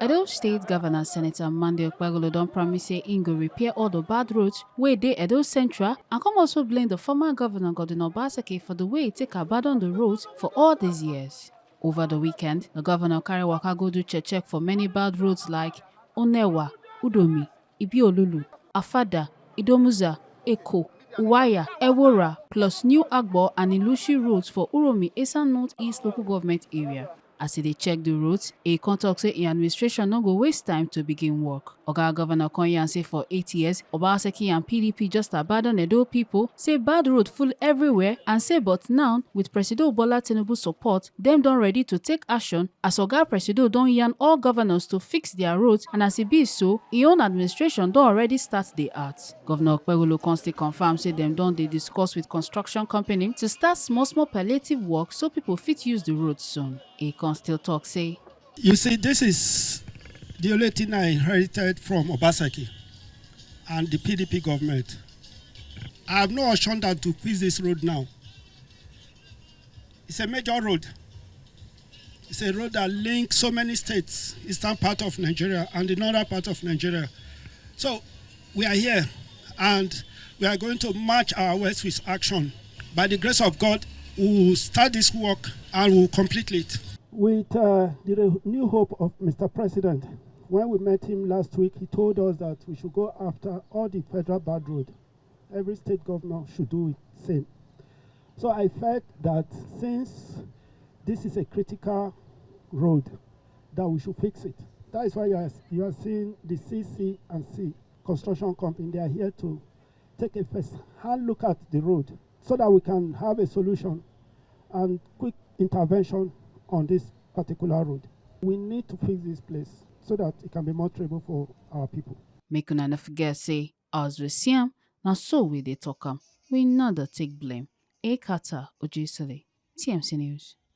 Edo State Governor Senator Monday Okpebholo don promise say im go repair all the bad roads wey dey Edo Central and come also blame the former governor Gov Obaseki for the way e take abandon the roads for all these years. Over the weekend, the governor carry waka go do check for many bad roads like Onewa, Udomi, Ibiolulu, Afada, Idomuza, Eko, Uwaya, Ewora, plus New Agbo and Ilushi roads for Uromi, Esan North East local government area. As they check the roads, a talk say im administration no go waste time to begin work. Oga Governor Konyan say for 8 years, Obaseki and PDP just abandon Edo people, say bad road full everywhere, and say but now, with President Bola Tinubu support, them don ready to take action as Oga Presido don yarn all governors to fix their roads, and as e be so, im own administration don already start the art. Governor Okpebholo con still confirm say dem don dey discuss with construction company to start small palliative work so people fit use the road soon. E con still talk say, you see, this is the only thing I inherited from Obaseki and the PDP government. I have no option than to fix this road now. It's a major road. It's a road that links so many states, eastern part of Nigeria and the northern part of Nigeria. So we are here and we are going to match our words with action. By the grace of God, we will start this work and we will complete it. With the new hope of Mr. President, when we met him last week, he told us that we should go after all the federal bad road. Every state governor should do it same. So I felt that since this is a critical road, that we should fix it. That is why you are seeing the CC and C construction company. They are here to take a first-hand look at the road so that we can have a solution and quick intervention on this particular road. We need to fix this place so that it can be more travelable for our people. Make una no forget say, as we see am, na so we dey talk am. We no dey take blame. Ekata Ojisele, TMC News.